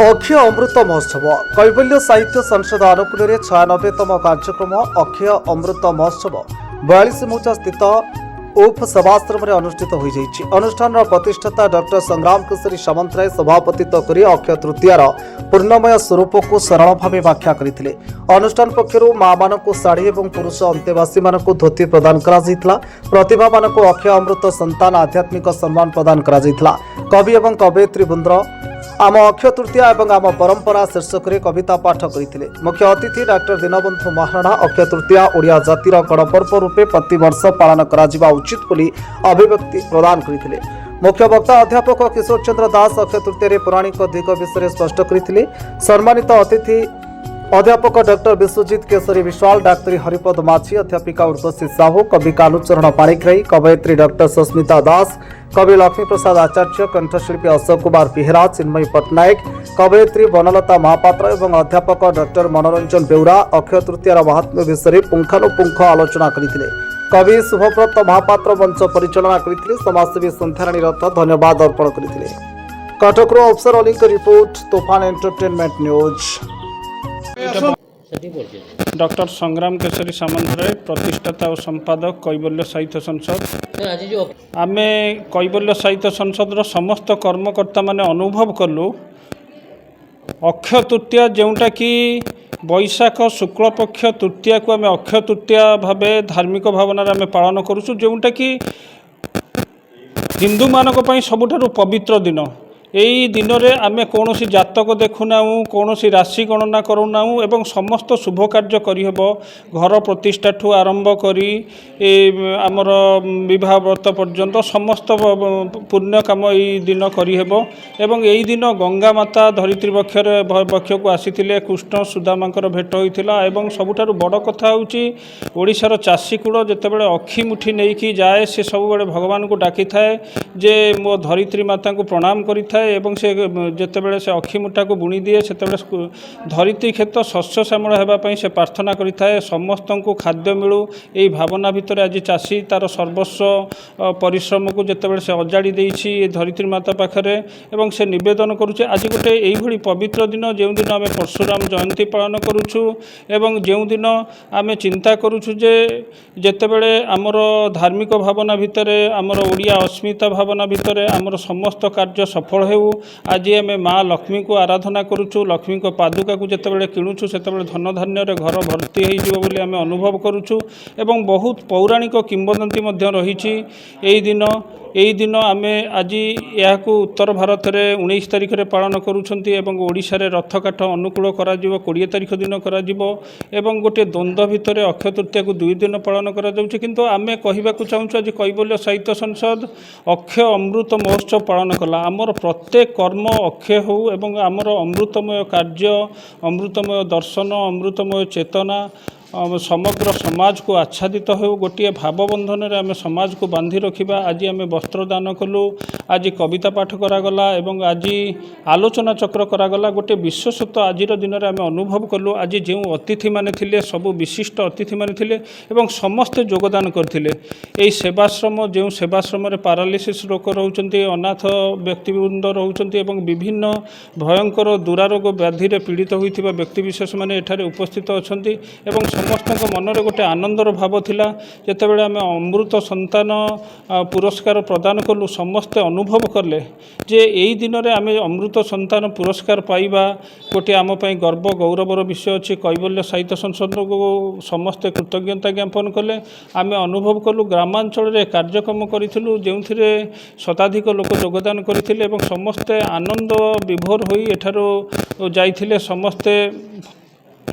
अक्षय अमृत महोत्सव कैवल्य साहित्य संसद अनुकूल 96तम कार्यक्रम अक्षय अमृत महोत्सव 42 मौजा स्थित उप सभाश्रम अनुष्ठित हो अनुष्ठान प्रतिष्ठाता डॉक्टर संग्राम केशरी सामंतराय सभापतित्व कर अक्षय तृतीयार पूर्णमय स्वरूप को सरल भाव व्याख्या करते। अनुष्ठान पक्षर माँ मान शाढ़ी और पुरुष अंतेवासी मान धोती प्रदान करा प्रतिभा मान अक्षय अमृत संतान आध्यात्मिक सम्मान प्रदान करा कवि और कवयित्री वृंद आम अक्षय तृतीया और आम परंपरा शीर्षक में कविता पाठ करते। मुख्य अतिथि डॉक्टर दीनबंधु महाराणा अक्षय तृतीया ओडिया जातिर गणपर्व रूपे प्रतिवर्ष पालन करा उचित बोली अभिव्यक्ति प्रदान करते। मुख्य वक्ता अध्यापक किशोर चंद्र दास अक्षय तृतीया पौराणिक दिग विषय स्पष्ट करते। सम्मानित अतिथि अध्यापक डॉक्टर विश्वजीत केशरी विश्वाल, डाक्तरी हरिपद माझी, अध्यापिका उर्वशी साहू, कवि कालूचरण पाणिग्राही, कवयित्री डॉक्टर सस्मिता दास, कवि लक्ष्मी प्रसाद आचार्य, कंठशिल्पी अशोक कुमार बेहेरा, चिन्मयी पट्टनायक, कवयित्री बनलता महापात्र और अध्यापक डॉक्टर मनोरंजन बेउरा अक्षय तृतीयार महात्म्य विषय पुंखानुपुंख आलोचना करते। कवि शुभव्रत महापात्र मंच परिचालना करते। समाजसेवी संध्याराणी रथ धन्यवाद अर्पण करते। कटकरू अफसर अली रिपोर्ट, तूफान एंटरटेनमेंट न्यूज। डॉक्टर संग्राम केशरी सामंतराय प्रतिष्ठाता और संपादक कैवल्य साहित्य संसद। आमे कैवल्य साहित्य संसद समस्त कर्मकर्ता माने अनुभव कलु अक्षय तृतीया जोटा कि बैशाख शुक्ल पक्ष तृतीया को आम अक्षय तृतीया भाव धार्मिक भावनार आम पालन करुचु, जोटा कि हिंदू मानक पई सबुठारु पवित्र दिन। यही दिन में आम कौन जातक देखुना, कौन राशि गणना करूना एवं समस्त शुभ कार्य करहब। घर प्रतिष्ठा ठू आरंभ करी आमर विवाह व्रत पर्यंत समस्त पुण्य काम यही दिन करहब। एवं यही दिन गंगा माता धरित्री बक्ष को आसी कृष्ण सुदामांकर भेट होता। एवं सबुठारु बड़ कथा होची ओडिशार चाषीकूल जितेबाला अखि मुठी नहीं जाए से सब भगवान को डाकी थाए जे मो धरित्री माता को प्रणाम करि एवं से जितेबाला से अखि मुठा को बुणी दिए से धरित्री क्षेत्र शस्य श्यामल होगापी से प्रार्थना करें समस्त को खाद्य मिलू यही भावना भितर आज चाषी तार सर्वस्व परिश्रम को जितेबाला से अजाड़ी देछि धरित्री माता पाखरे एवं से निवेदन करुचे। आज गोटे यही पवित्र दिन जो दिन आम परशुराम जयंती पालन करुछु एवं जो दिन आम चिंता करुछु जे जितेबाला आमर धार्मिक भावना भितर आमर ओडिया अस्मिता भावना भितर आमर समस्त कार्य सफल हेउ। आज आम माँ लक्ष्मी को आराधना करुचु, लक्ष्मी को पादुका को जितेबाला किणुचु से धन धान्य घर भर्ती होइजिबो आम अनुभव करुचु। एवं बहुत पौराणिक किंवदंती रही यही दिन आम आज या उत्तर भारत में 19 तारिख में पालन करुँच। रथकाठ अनुकूल कर 20 तारिख दिन कर गोटे द्वंद्व भितर अक्षय तृतीया को 2 दिन पालन किंतु आम कहवाक चाहूँ आज कैवल्य साहित्य संसद अक्षय अमृत महोत्सव पालन कला। आमर प्रत्येक कर्म अक्षय हो एवं आमर अमृतमय कार्य, अमृतमय दर्शन, अमृतमय चेतना समग्र समाज को आच्छादित हो गोटे भावबंधन में आम समाज को बांधि रखा। आज आम वस्त्र दान कलु, आज कविता पाठ करागला एवं आज आलोचना चक्र करागला। गोटे विश्वसत्व आज दिन में आम अनुभव कलु। आज जो अतिथि माने थिले सबु विशिष्ट अतिथि माने थिले एवं समस्ते योगदान करथिले। एई सेवाश्रम जो सेवाश्रम पारालिसिस रोग रहउचंती, अनाथ व्यक्तिवृंद रहउचंती एवं विभिन्न भयंकर दुरारोग व्याधि पीड़ित होइथिबा व्यक्तिविशेष माने एठारे उपस्थित अछंती एवं समस्त मनरे गोटे आनंदर भाव थिला। जेतेबेले आम अमृत संतान पुरस्कार प्रदान कलु समस्ते अनुभव कले जे यही दिन में आम अमृत संतान पुरस्कार पाइबा गोटे आम पई गर्व गौरवर विषय अच्छी। कैवल्य साहित्य संसद को समस्ते कृतज्ञता ज्ञापन कले। आम अनुभव कलु ग्रामांचल रे कार्यक्रम करूँ जो शताधिक लोक योगदान करथिले एवं समस्ते आनंद विभोर होई एठारो जाइथिले। समस्ते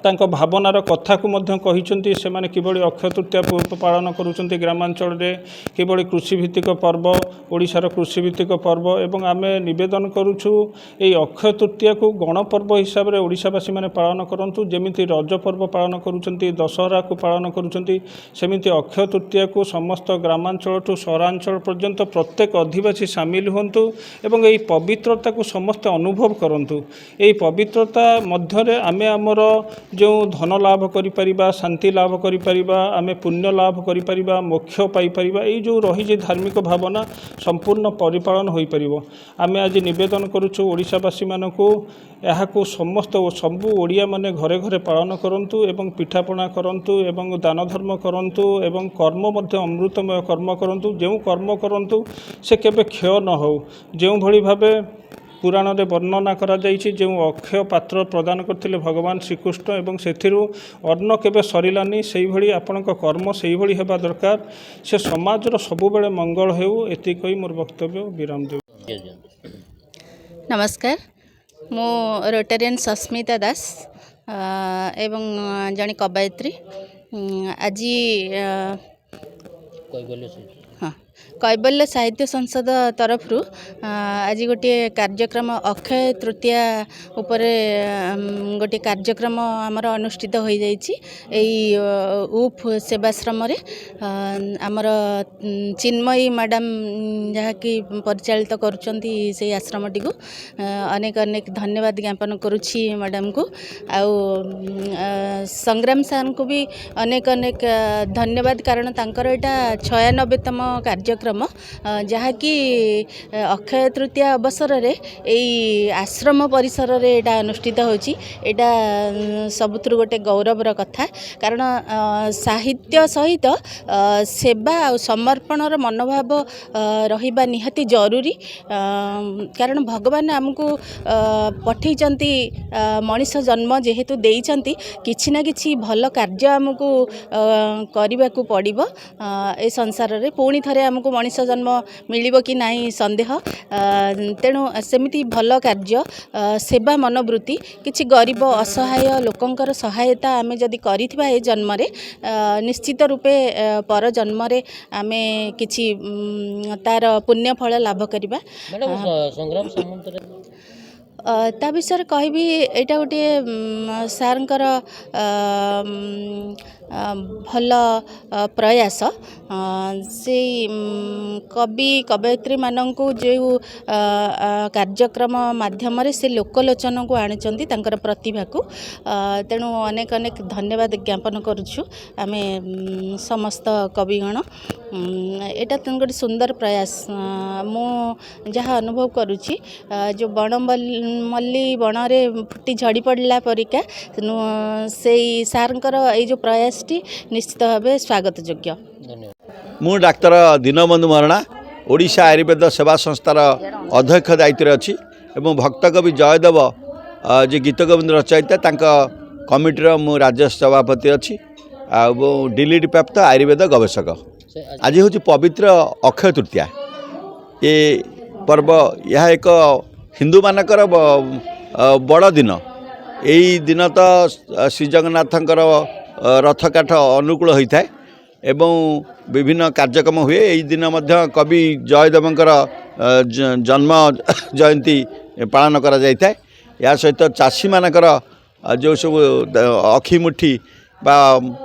तांको भावनार कथा को मध्य कहिसंती सेमाने किबळी अक्षय तृतीया पालन करुचंती ग्रामांचल रे किबळी कृषिभित्तिक पर्व ओडिशार कृषिभित्तिक पर्व एवं आमे निवेदन करुछु एई अक्षय तृतीया को गणपर्व हिसाब रे ओडिशावासी माने पालन करंतु। जेमिति रज पर्व पालन करुचंती, दशहरा को पालन करुचंती, सेमिति अक्षय तृतीया को समस्त ग्रामांचल ठू सहरांचल पर्यंत प्रत्येक अधिवासी सामिल हुंतु एवं एई पवित्रता को समस्त अनुभव करंतु। एई पवित्रता मध्य रे आमे आमर जो धन लाभ करिपरिबा शांति लाभ करिपरिबा आमे पुण्य लाभ करिपरिबा मोक्ष पाइपरिबा ये जो रही धार्मिक भावना संपूर्ण परिपालन होई परिबो। आमे आज निवेदन करूछु ओडिशावासी मानकू यहाकू समस्त सबू ओडिया माने घरे घरे पालन करंतु एवं पिठापଣା करंतु एवं दान धर्म करंतु एवं कर्म मध्य अमृतमय कर्म करंतु जो कर्म करंतु से केबे क्षय न हो जो भली भाबे पुराण रे वर्णना करा जाइछि जो अक्षय पात्र प्रदान करथिले भगवान श्रीकृष्ण एवं सेथिरु अन्न केबे सरिलानी सेही भली आपनक कर्म सेही भली हेबा दरकार से समाज रो सबु बेले मंगल हेउ एति कहि मोर वक्तव्य विराम देउ। नमस्कार मो रोटेरियन सस्मिता दास एवं जने कवयित्री आज हाँ कैबल्य साहित्य संसद तरफ आज गोटे कार्यक्रम अक्षय तृतीया उपरे गोटे कार्यक्रम आमर अनुष्ठित हो जाइए उफ सेवाश्रम आमर चिन्मयी मैडम जहाँकि परिचालित करुँच से आश्रम टी अनेक अनेक धन्यवाद ज्ञापन करुँची मैडम को आउ संग्राम सार को भी अनेक अनेक धन्यवाद कारण तांकर एटा 96तम कार्यक्रम जहाँकि अक्षय तृतीया अवसर रे यही आश्रम परिसर रे एटा अनुष्ठित होची एटा सबुथुर गोटे गौरवर कथा कारण साहित्य सहित सेवा और समर्पणर मनोभाव रहिबा निहाती जरूरी कारण भगवान आमको पठेइचंती मनीष जन्म जेहेतु देइचंती किछि ना किछि भल कार्य आमको करबा को पड़िबो ए संसार रे पुणी थरे आमको मनीष जन्म मिलिबो कि नाही संदेह तेणु सेमिति भल कार्य सेवा मनोवृत्ति किछि गरीब असहाय लोकंकर सहायता आमे जदि करिथिबा ए जन्म रे निश्चित रूपे पर जन्म रे आमे किछि तार पुण्य फल लाभ करिबा। संग्राम सामंत ता विषय कहबी एटा गोटे सारंकर भल प्रयास से कवि कवयित्री माननकु जो कार्यक्रम माध्यम से लोकलोचन को आनिचंती तांकर प्रतिभा को तेणु अनेक अनेक धन्यवाद ज्ञापन करुछु आमे समस्त कविगण एटा गोटे सुंदर प्रयास मु जहाँ अनुभव करुछि जो मल्ली बण रे फुटी झड़ी पड़ला परिका से सारंकर ये जो प्रयास निश्चित भाव स्वागत योग्य। मु डाक्तर दीनबंधु मरणा ओडिशा आयुर्वेद सेवा संस्थार अध्यक्ष दायित्व अच्छी एवं भक्तकवि जयदेव जे गीत गोविंद रचयिता कमिटर मु राज्य सभापति अच्छी डिलीट प्राप्त आयुर्वेद गवेषक। आज हूँ पवित्र अक्षय तृतीया ये पर्व यह एक हिंदू मानकर बड़ दिन यही दिन तो श्री जगन्नाथंकर रथ काठ अनुकूल होता है एवं विभिन्न कार्यक्रम हुए यही दिन मध्य कवि जयदेवंकर जन्म जयंती पालन करा जाता है। या सहित चाषी मानकर जो सब अखिमुठी बा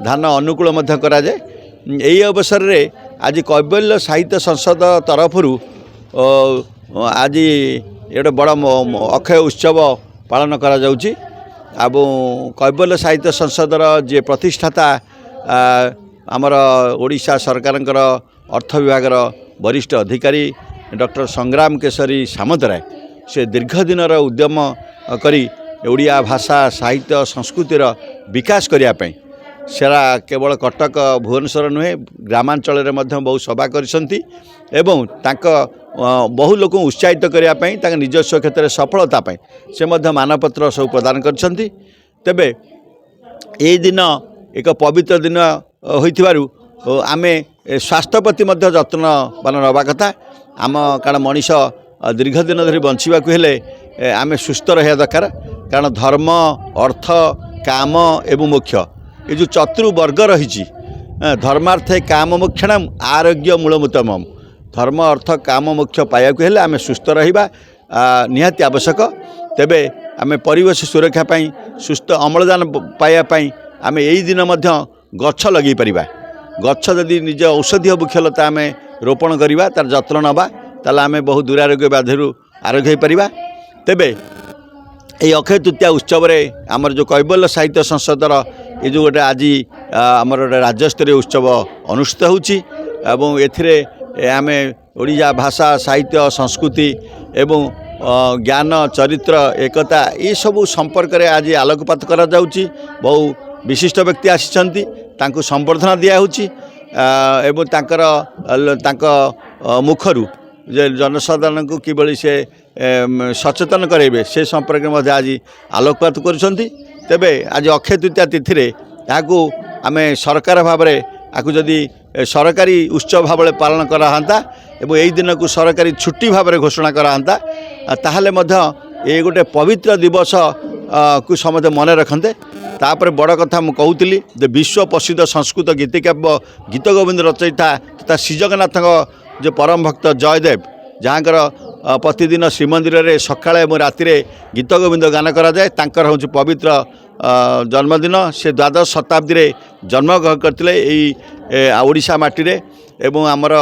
धान अनुकूल मध्य करा जाए यही अवसर रे आज कैबल्य साहित्य संसद तरफ आज ये बड़ अक्षय उत्सव पालन करा जाउची। अब कैबल्य साहित्य संसदर जे प्रतिष्ठाता आमर ओडिशा सरकारंकर अर्थ विभागर वरिष्ठ अधिकारी डॉक्टर संग्राम केशरी सामंतराय से दीर्घ दिनर उद्यम करी ओडिया भाषा साहित्य संस्कृतिर विकास करने सेरा केवल कटक भुवनेश्वर नुहे ग्रामांचल बहु सभा करिसंती एवं बहु लोक उत्साहित करने निजस्व क्षेत्र में सफलता से मानपत्र सब प्रदान करछंती। तेबे ये दिन एक पवित्र दिन होइथिबारु आमे स्वास्थ्य प्रति जत्नवान रहा कथा आम कारण मनीष दीर्घ दिन धरी बंचवाक हेले आमे सुस्थ रहा दरकार कारण धर्म अर्थ काम एवं मोक्ष ये जो चतुर्वर्ग रही धर्मार्थे काम मोक्षणम आरोग्य मूलमुत्तमम धर्म अर्थ काम मोक्ष पाइबाक हेले आमे सुस्थ रहिबा निहाती आवश्यक। तेबे आमे परिवेश सुरक्षा पाई सुस्थ अम्लजान पाइबा आमे यही दिन मध्य गछ लगे परिबा गछ जदि निज औषधीय वृक्षलता आमे रोपण करिबा तार जत्न नबा ताले आमे बहु दुरारोग्य व्याधिरु आरोग्य हो परिबा। तेबे এই অক্ষয় তৃতীয়া উৎসবরে আমার যে কৈবল্য সাহিত্য সংসদর এই যে গোটে আজ আমার গোটে রাজ্যস্তরীয় উৎসব অনুষ্ঠিত হচ্ছে এবং এথিরে আমি ওড়িশা ভাষা সাহিত্য সংস্কৃতি এবং জ্ঞান চরিত্র একতা ଏସବୁ ସମ୍ପର୍କରେ ଆଜି ଆଲୋକପାତ କରାଯାଉଛି। ବହୁ ବିଶିଷ୍ଟ ବ୍ୟକ୍ତି ଆସିଛନ୍ତି, ତାଙ୍କୁ ସମ୍ବର୍ଦ୍ଧନା ଦିଆହେଉଛି ଏବଂ ତାଙ୍କ ମୁଖରୁ ଯେ ଜନସାଧାରଣଙ୍କୁ କିଭଳି ସେ ସଚେତନ କରାଇବେ ସେ ସମ୍ପର୍କରେ ମଧ୍ୟ ଆଜି ଆଲୋକପାତ କରୁଛନ୍ତି। ତେବେ ଆଜି ଅକ୍ଷୟ ତୃତୀୟା ତିଥିରେ ଏହାକୁ ଆମେ ସରକାର ଭାବରେ ଆକୁ ଯଦି ସରକାରୀ ଉତ୍ସବ ଭାବରେ ପାଳନ କରାହନ୍ତା ଏବଂ ଏହି ଦିନକୁ ସରକାରୀ ଛୁଟି ଭାବରେ ଘୋଷଣା କରାହନ୍ତା ତାହେଲେ ମଧ୍ୟ ଏ ଗୋଟେ ପବିତ୍ର ଦିବସ କୁ ସମସ୍ତେ ମନେ ରଖନ୍ତେ। ତାପରେ ବଡ଼ କଥା ମୁଁ କହୁଥିଲି ଯେ ବିଶ୍ୱ ପ୍ରସିଦ୍ଧ ସଂସ୍କୃତ ଗୀତିକାବ୍ୟ ଗୀତ ଗୋବିନ୍ଦ ରଚୟିତା ତଥା ଶ୍ରୀଜଗନ୍ନାଥଙ୍କ ଯେ ପରମ ଭକ୍ତ ଜୟଦେବ ଯାହାଙ୍କର ପ୍ରତିଦିନ ଶ୍ରୀମନ୍ଦିରରେ ସକାଳେ ଏବଂ ରାତିରେ ଗୀତ ଗୋବିନ୍ଦ ଗାନ କରାଯାଏ, ତାଙ୍କର ହେଉଛି ପବିତ୍ର ଜନ୍ମଦିନ। ସେ ଦ୍ୱାଦଶ ଶତାବ୍ଦୀରେ ଜନ୍ମଗ୍ରହଣ କରିଥିଲେ ଏଇ ଓଡ଼ିଶା ମାଟିରେ ଏବଂ ଆମର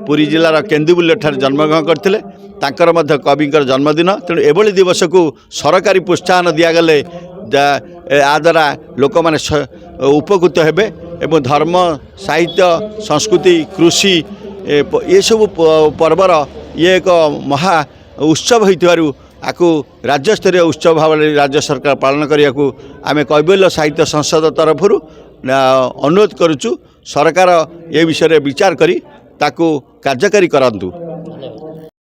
ପୁରୀ ଜିଲ୍ଲାର କେନ୍ଦୁବୁଲିଠାରେ ଜନ୍ମଗ୍ରହଣ କରିଥିଲେ। ତାଙ୍କର ମଧ୍ୟ କବିଙ୍କର ଜନ୍ମଦିନ। ତେଣୁ ଏଭଳି ଦିବସକୁ ସରକାରୀ ପ୍ରୋତ୍ସାହନ ଦିଆଗଲେ ଏହା ଦ୍ୱାରା ଲୋକମାନେ ଉପକୃତ ହେବେ ଏବଂ ଧର୍ମ ସାହିତ୍ୟ ସଂସ୍କୃତି କୃଷି ଏସବୁ ପର୍ବର ଇଏ ଏକ ମହା ଉତ୍ସବ ହୋଇଥିବାରୁ ଆକୁ ରାଜ୍ୟସ୍ତରୀୟ ଉତ୍ସବ ଭାବରେ ରାଜ୍ୟ ସରକାର ପାଳନ କରିବାକୁ ଆମେ କୈବଲ୍ୟ ସାହିତ୍ୟ ସଂସଦ ତରଫରୁ ଅନୁରୋଧ କରୁଛୁ। ସରକାର ଏ ବିଷୟରେ ବିଚାର କରି ତାକୁ କାର୍ଯ୍ୟକାରୀ କରନ୍ତୁ।